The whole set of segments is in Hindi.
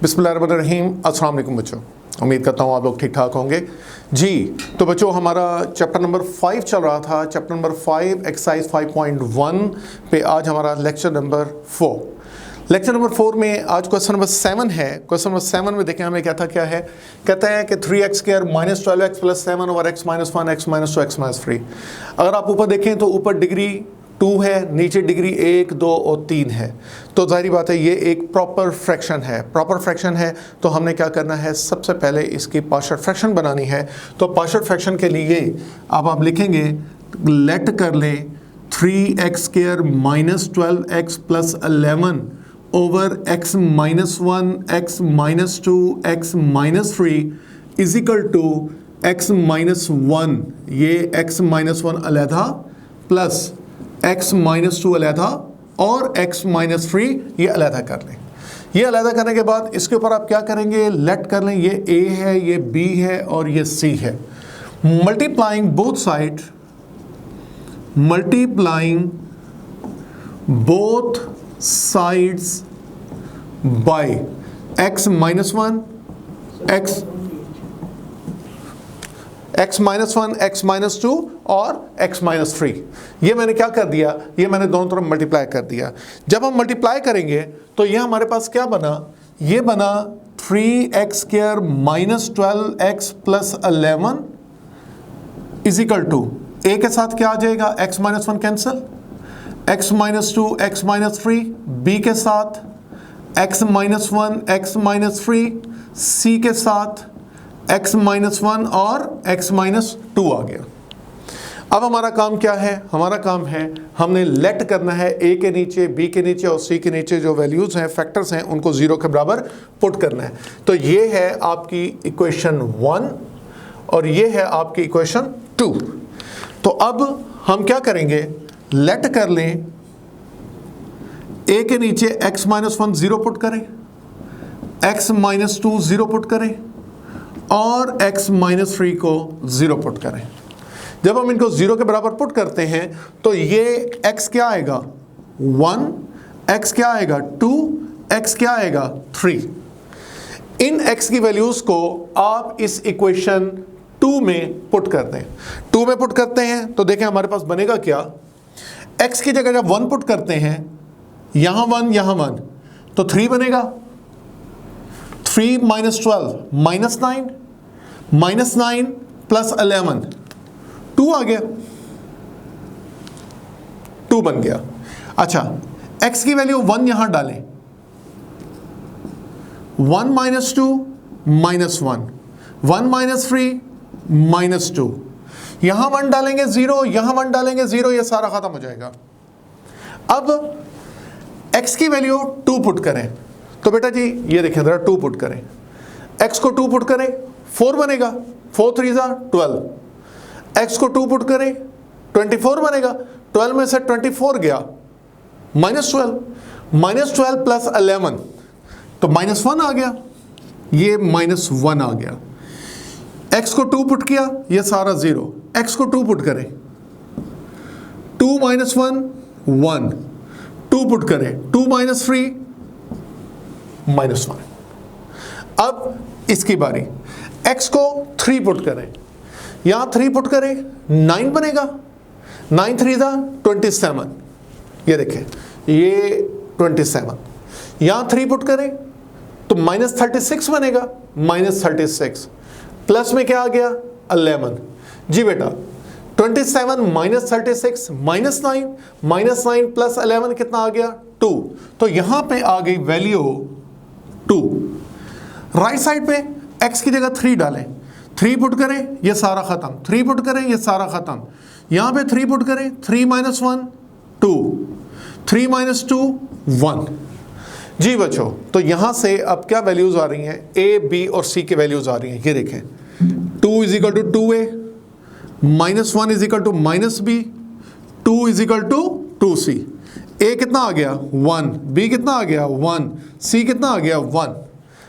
बिस्मिल्लाहिर्रहमानिर्रहीम। अस्सलाम वालेकुम बच्चों, उम्मीद करता हूँ आप लोग ठीक ठाक होंगे जी। तो बच्चों हमारा चैप्टर नंबर 5 चल रहा था। चैप्टर नंबर 5 एक्सरसाइज 5.1 पे आज हमारा लेक्चर नंबर 4। लेक्चर नंबर 4 में आज क्वेश्चन नंबर 7 है। क्वेश्चन नंबर 7 में देखें हमें क्या है। कहते हैं कि 3x² - 12x + 7/x - 1 x - 2 x - 3। अगर आप ऊपर देखें तो ऊपर डिग्री 2 है, नीचे डिग्री 1, 2 और 3 है। तो जाहिर बात है ये एक प्रॉपर फ्रैक्शन है। प्रॉपर फ्रैक्शन है तो हमने क्या करना है, सबसे पहले इसकी पार्शियल फ्रैक्शन बनानी है। तो पार्शियल फ्रैक्शन के लिए अब आप लिखेंगे, लेट कर लें 3x² - 12x + 11 over x - 1 x - 2 x - 3 is equal to x - 1, ये x - 1 अलहदा प्लस x - 2 अलहदा और x - 3 ये अलहदा कर लें। ये अलहदा करने के बाद इसके ऊपर आप क्या करेंगे, लेट कर लें, ये a है, ये b है और ये c है। Multiplying both side, multiplying both sides by x - 1 x -1 x - 2 और x - 3। ये मैंने क्या कर दिया, ये मैंने दोनों तरफ मल्टीप्लाई कर दिया। जब हम मल्टीप्लाई करेंगे तो ये हमारे पास क्या बना, ये बना 3x² - 12x + 11 is equal to a के साथ क्या आ जाएगा, x - 1 cancel, x - 2 x - 3, b के साथ x - 1 x - 3, c के साथ x - 1 और x - 2 आ गया। अब हमारा काम क्या है, हमारा काम है हमने लेट करना है a के नीचे, b के नीचे और c के नीचे जो वैल्यूज़ हैं, फैक्टर्स हैं, उनको 0 के बराबर पुट करना है। तो ये है आपकी इक्वेशन 1 और ये है आपकी इक्वेशन 2। तो अब हम क्या करेंगे, लेट कर लें a के नीचे x - 1 0 पुट करें, x - 2 0 पुट करें और x - 3 को 0 पुट करें। जब हम इनको 0 के बराबर पुट करते हैं तो ये x क्या आएगा 1, x क्या आएगा 2, x क्या आएगा 3। इन x की वैल्यूज़ को आप इस इक्वेशन 2 में पुट कर दें। 2 में पुट करते हैं तो देखें हमारे पास बनेगा क्या, x की जगह जब 1 पुट करते हैं, यहाँ 1 यहाँ 1 तो 3 बनेगा। 3 - 12 -9, -9 + 11 2 आ गया, 2 बन गया। अच्छा, x की वैल्यू 1 यहां डालें, 1 - 2 -1, 1 - 3 -2, यहां 1 डालेंगे 0, यहां 1 डालेंगे 0, ये सारा खत्म हो जाएगा। अब x की वैल्यू 2 पुट करें तो बेटा जी ये देखें जरा, 2 पुट करें, x को 2 पुट करें 4 बनेगा, 4 3 12, x को 2 पुट करें 24 बनेगा, 12 में से 24 गया -12, -12 + 11 तो -1 आ गया, ये -1 आ गया। x को 2 पुट किया, ये सारा 0, x को 2 पुट करें, 2 - 1 1, 2 पुट करें 2 - 3 -1। अब इसकी बारी, x को 3 पुट करें, यहां 3 पुट करें 9 बनेगा, 9 3 27, ये देखें ये 27, यहां 3 पुट करें तो -36 बनेगा, -36 प्लस में क्या आ गया 11। जी बेटा 27 - 36 -9, -9 + 11 कितना आ गया 2। तो यहां पे आ गई वैल्यू 2। राइट साइड पे x की जगह 3 डालें, 3 पुट करें ये सारा खत्म, 3 पुट करें ये सारा खत्म, यहां पे 3 पुट करें 3 - 1 2, 3 - 2 1। जी बच्चों, तो यहां से अब क्या वैल्यूज आ रही हैं, a b और c की वैल्यूज आ रही हैं। ये देखें 2 = 2a, -1 = -b, 2 = 2c। a कितना आ गया 1, b कितना आ गया 1, c कितना आ गया 1।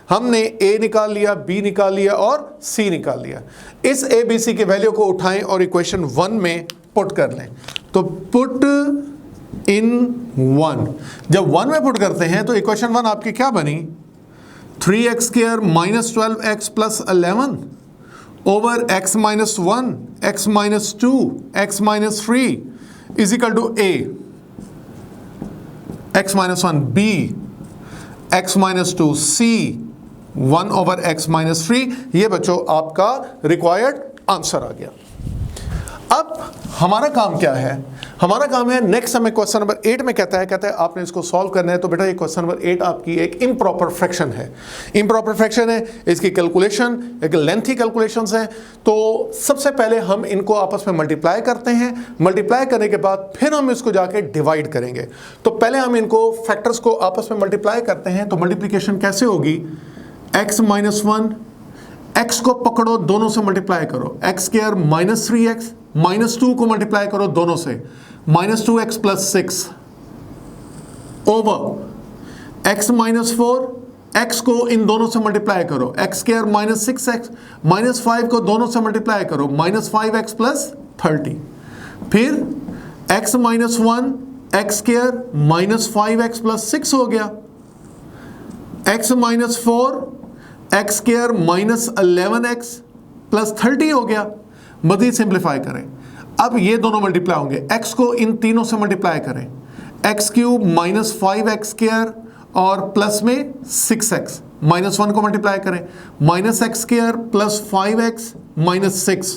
हमने a निकाल लिया, b निकाल लिया और c निकाल लिया। इस a b c की वैल्यू को उठाएं और इक्वेशन 1 में पुट कर लें। तो पुट इन 1, जब 1 में पुट करते हैं तो इक्वेशन 1 आपकी क्या बनी, 3x square minus 12x plus 11 over x minus 1, x minus 2, x minus 3 is equal to a, x minus 1 b, x minus 2 c, 1 over x minus 3। ये बच्चों आपका रिक्वायर्ड आंसर आ गया। अब हमारा काम क्या है? हमारा काम है नेक्स्ट हमें क्वेश्चन नंबर 8 में कहता है आपने इसको सॉल्व करना है। तो बेटा ये क्वेश्चन नंबर 8 आपकी एक इम्प्रॉपर फ्रैक्शन है, इम्प्रॉपर फ्रैक्शन है, इसकी कैलकुलेशन एक लेंथी कैलकुलेशंस है। तो सबसे पहले हम इनको आपस में मल्टीप्लाई करते हैं, मल्टीप्लाई करने के बाद फिर हम इसको जाके डिवाइड करेंगे। तो पहले हम इनको फैक्टर्स को आपस में मल्टीप्लाई करते हैं। तो मल्टीप्लीकेशन कैसे होगी? x माइनस 1, x को पकड़ो, दोनों से मल्टीप्लाई करो, x square minus 3x, minus 2 को मल्टीप्लाई करो दोनों से, minus 2x plus 6 over x minus 4, x को इन दोनों से मल्टीप्लाई करो, x square minus 6x, minus 5 को दोनों से मल्टीप्लाई करो, माइनस 5x प्लस 30, फिर x minus 1, x square minus 5x plus 6 हो गया, x minus 4, x square minus 11x plus 30 हो गया। मज़ीद सिंप्लीफाई करें, अब ये दोनों मल्टीप्लाई होंगे, x को इन तीनों से मल्टीप्लाई करें, x cube minus 5x square और प्लस में 6x, माइनस 1 को मल्टीप्लाई करें, minus x square plus 5x minus 6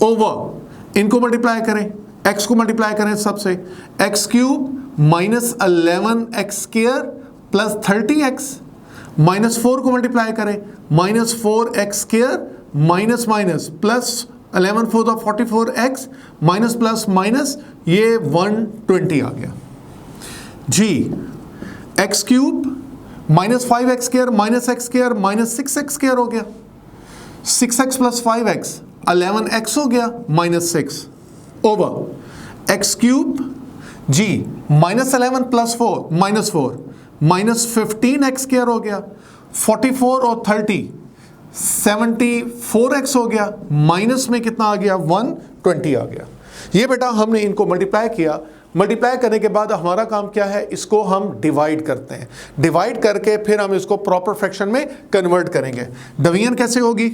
over इनको मल्टीप्लाई करें, x को मल्टीप्लाई करें सबसे, x cube minus 11x square plus 30x, minus 4 को मल्टीप्लाई करें, minus 4x square minus minus plus 11 4 44x minus plus minus ये 120 आ गया जी। X cube minus 5x square minus x square minus 6x square हो गया, 6x प्लस 5x 11x हो गया माइनस 6 ओवर एक्स क्यूब जी minus 11 plus 4 minus 4 minus 15x square हो गया, 44 और 30 74x हो गया, माइनस में कितना आ गया 120 आ गया। ये बेटा हमने इनको मल्टीप्लाई किया, मल्टीप्लाई करने के बाद हमारा काम क्या है? इसको हम डिवाइड करते हैं, डिवाइड करके फिर हम इसको प्रॉपर फ्रैक्शन में कन्वर्ट करेंगे। डिवीजन कैसे होगी?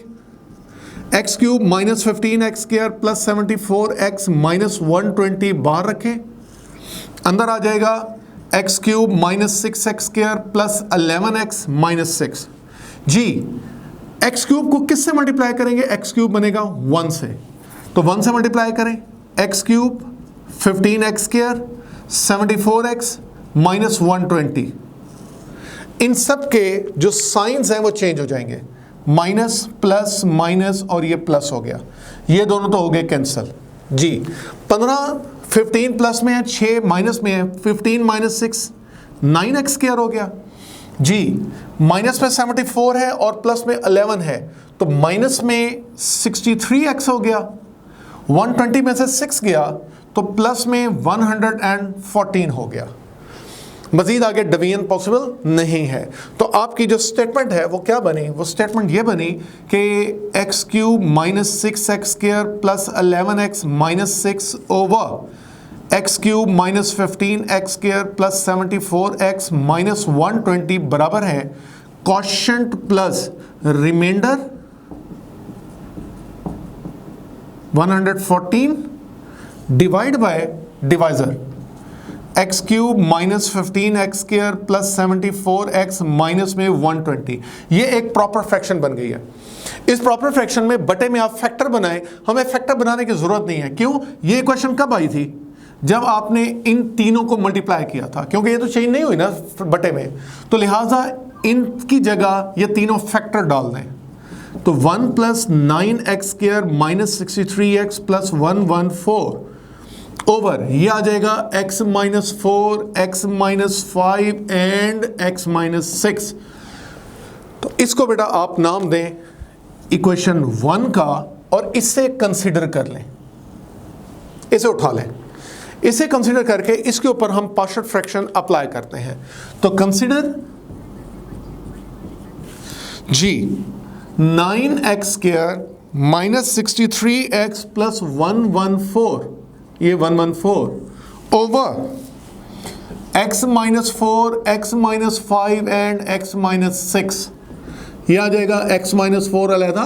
X cube minus 15x square plus 74x minus 120 बाहर रखें, अंदर आ जाएगा x cube minus 6x square plus 11x minus 6 जी। एक्स क्यूब को किससे मल्टीप्लाई करेंगे? एक्स क्यूब बनेगा 1 से, तो 1 से मल्टीप्लाई करें, x cube 15x square 74x minus 120, इन सब के जो साइंस हैं वो चेंज हो जाएंगे, माइनस प्लस माइनस और ये प्लस हो गया, ये दोनों तो हो गए कैंसिल जी। 15 प्लस में है, 6 माइनस में है, 15 माइनस 6 9x स्क्वायर हो गया जी। माइनस में 74 है और प्लस में 11 है, तो माइनस में 63x हो गया, 120 में से 6 गया तो प्लस में 114 हो गया। मजीद आगे डिवीजन पॉसिबल नहीं है। तो आपकी जो स्टेटमेंट है वो क्या बनी? वो स्टेटमेंट ये बनी कि x cube minus 6x square plus 11x minus 6 over x cube minus 15x square plus 74x minus 120 बराबर है quotient plus remainder 114 divide by divisor x cube minus 15x square plus 74x minus में 120। ये एक प्रॉपर फ्रैक्शन बन गई है। इस प्रॉपर फ्रैक्शन में बटे में आप फैक्टर बनाए, हमें फैक्टर बनाने की जरूरत नहीं है। क्यों? ये इक्वेशन कब आई थी? जब आपने इन तीनों को मल्टीप्लाई किया था, क्योंकि ये तो चेंज नहीं हुई ना बटे में, तो लिहाजा इनकी जगह ये तीनों फैक्टर डाल दें। तो 1 plus 9x square minus 63x plus 114 over ये आ जाएगा x minus 4, x minus 5 and x minus 6। तो इसको बेटा आप नाम दें इक्वेशन 1 का और इससे कंसीडर कर लें, इसे उठा लें। इसे कंसीडर करके इसके ऊपर हम पार्शियल फ्रैक्शन अप्लाई करते हैं। तो कंसीडर जी 9x square minus 63x plus 114, ये 114 over x minus 4, x minus 5 and x minus 6, ये आ जाएगा x माइनस 4 अलहदा,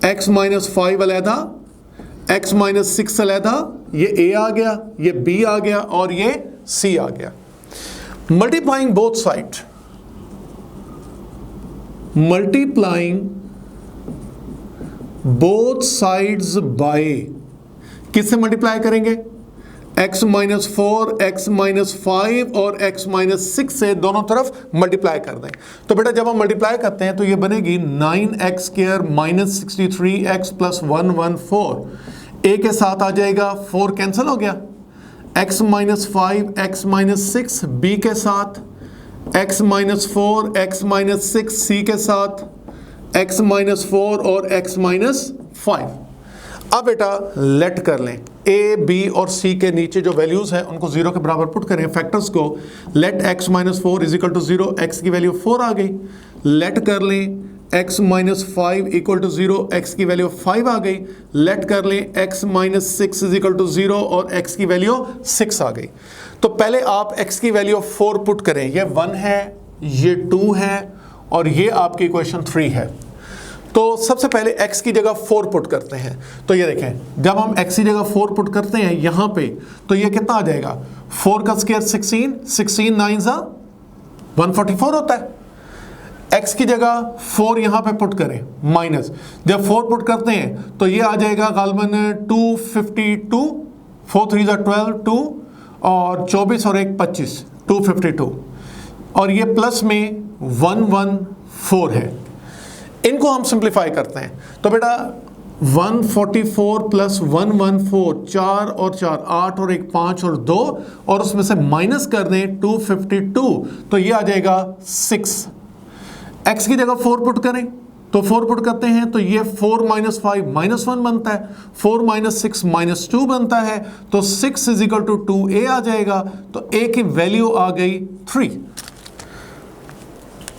x माइनस 5 अलहदा, x माइनस 6 अलहदा, ये a आ गया, ये b आ गया और ये c आ गया। Multiplying both side, multiplying both sides by, किससे मल्टीप्लाई करेंगे? x माइनस 4, x माइनस 5 और x माइनस 6 से दोनों तरफ मल्टीप्लाई कर दें। तो बेटा जब हम मल्टीप्लाई करते हैं तो ये बनेगी 9x square minus 63x plus 114, a के साथ आ जाएगा, 4 कैंसिल हो गया, x minus 5, x minus 6, b के साथ, x minus 4, x minus 6, c के साथ, x माइनस 4 और x माइनस 5। अब बेटा लेट कर लें, a, b और c के नीचे जो वैल्यूज हैं उनको 0 के बराबर पुट करें फैक्टर्स को। Let x minus 4 is equal to 0, x की वैल्यू 4 आ गई। लेट कर लें x minus 5 equal to 0, x की वैल्यू 5 आ गई। लेट कर लें x minus 6 is equal to 0 और x की वैल्यू 6 आ गई। तो पहले आप x की वैल्यू 4 पुट करें, ये 1 है, ये 2 है और ये आपकी इक्वेशन 3 है। तो सबसे पहले x की जगह 4 पुट करते हैं। तो ये देखें, जब हम x की जगह 4 पुट करते हैं यहाँ पे, तो ये कितना आ जाएगा? 4 का स्क्वायर 16, 16 9 जा 144 होता है। x की जगह 4 यहाँ पे पुट करें, माइनस, जब 4 पुट करते हैं तो ये आ जाएगा गालबन 252, 4 3 जा 12, 2 और 24 और 1 25, 252 और ये प्लस में 114 है। इनको हम सिंप्लीफाई करते हैं तो बेटा 144 प्लस 114, 4 और 4 8 और 1 5 और 2 और उसमें से माइनस कर दें 252, तो ये आ जाएगा 6। x की जगह 4 पुट करें तो 4 पुट करते हैं तो ये 4 माइनस 5 माइनस 1 बनता है, 4 माइनस 6 माइनस 2 बनता है, तो 6 इज इक्वल टू 2a आ जाएगा। तो a की वैल्यू आ गई 3।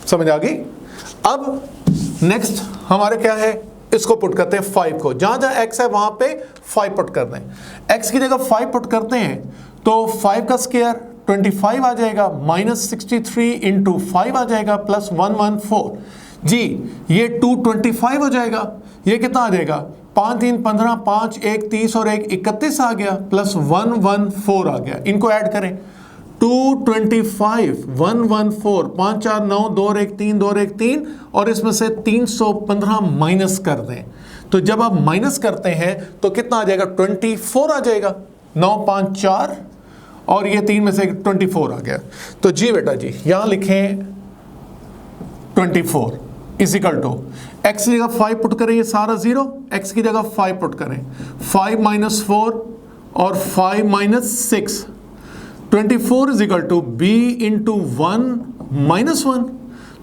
समझ आ गई? अब नेक्स्ट हमारे क्या है, इसको पुट करते हैं 5 को, जहां जहां x है वहां पे 5 पुट कर दें। x की जगह 5 पुट करते हैं तो 5 का स्क्वायर 25 आ जाएगा, माइनस 63 इंटू 5 आ जाएगा प्लस 114 जी, ये 225 हो जाएगा। ये कितना आ जाएगा? 5 3 15, 5 1 30 और 1 31 आ गया प्लस 114 आ गया। इनको ऐड करें 225, 114, 5 4 9, 2 और 1 3, 2 और 1 3 और इसमें से 315 माइनस कर दें। तो जब आप माइनस करते हैं तो कितना आ जाएगा? 24 आ जाएगा। 9 5 4 और ये 3 में से 24 आ गया। तो जी बेटा जी यहां लिखें 24 इज इक्वल टू x की जगह 5 पुट करें, ये सारा 0, x की जगह 5 पुट करें, 5 माइनस 4 और 5 minus 6, 24 is equal to b into 1 minus 1।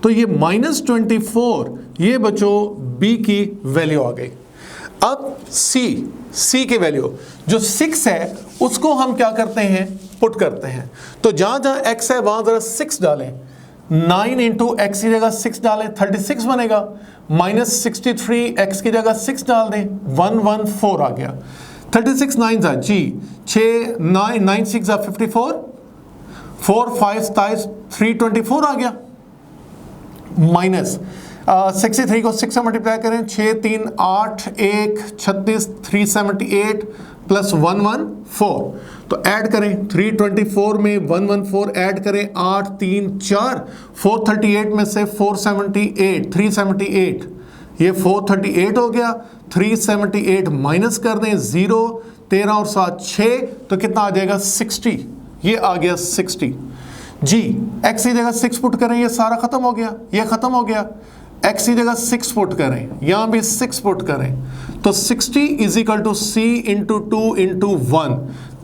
तो ये माइनस 24, ये बच्चों b की वैल्यू आ गई। अब c की वैल्यू जो 6 है उसको हम क्या करते हैं? पुट करते हैं। तो जहां जहां x है वहां जरा 6 डालें, 9 इंटू एक्स की जगह 6 डालें, 36 बनेगा, माइनस 63 x की जगह 6 डाल दें, 114 आ गया। 36 9 जा जी 6 9 9 6 जा 54, 4 5 27 324 आ गया, माइनस 63 को 6 से मल्टीप्लाई करें, 6 3 8 1 36 378 प्लस 114। तो ऐड करें 324 में 114 ऐड करें, 8 3 4, 438 में से 478 378, ये 438 हो गया। 378 माइनस कर दें, 0 13 और 7 6, तो कितना आ जाएगा? 60। ये आ गया 60 जी। x की जगह 6 पुट करें, ये सारा खत्म हो गया, ये खत्म हो गया। x की जगह 6 पुट करें, यहां भी 6 पुट करें, तो 60 is equal to c into 2 into 1,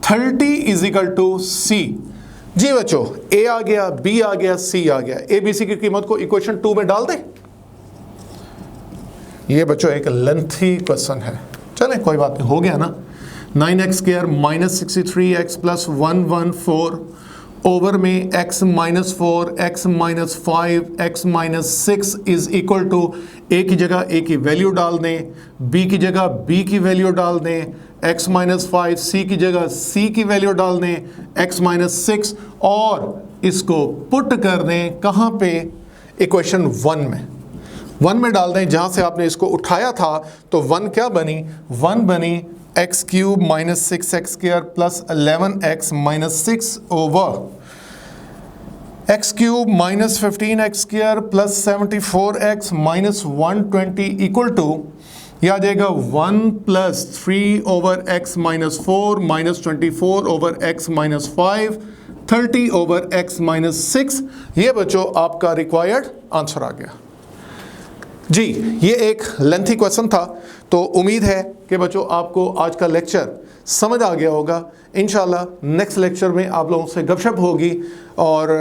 30 is equal to c। जी बच्चों a आ गया, b आ गया, c आ गया। a b c की कीमत को इक्वेशन 2 में डाल दें। ये बच्चों एक लेंथी क्वेश्चन है, चलें कोई बात नहीं, हो गया ना। 9x square minus 63x plus 114 over में x minus 4, x minus 5, x minus 6 is equal to a की जगह a की वैल्यू डाल दें, b की जगह b की वैल्यू डाल दें, x माइनस 5 c की जगह c की वैल्यू डाल दें, x माइनस 6 और इसको पुट कर दें कहाँ पे, इक्वेशन 1 में डाल दें जहाँ से आपने इसको उठाया था। तो 1 क्या बनी, 1 बनी x cube minus 6x square plus 11x minus 6 over x cube minus 15x square plus 74x minus 120 equal to, यह आ जाएगा 1 प्लस 3 over x minus 4 minus 24 over x minus 5 30 over x minus 6। ये बच्चों आपका रिक्वायर्ड आंसर आ गया जी। ये एक लेंथी क्वेश्चन था, तो उम्मीद है कि बच्चों आपको आज का लेक्चर समझ आ गया होगा। इंशाल्लाह नेक्स्ट लेक्चर में आप लोगों से गपशप होगी और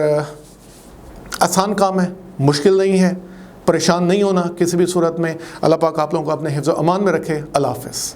आसान काम है, मुश्किल नहीं है, परेशान नहीं होना किसी भी सूरत में। अल्लाह पाक आप लोगों को अपने हिफ्ज़-ओ-अमान में रखे। अल्लाह हाफ़िज़।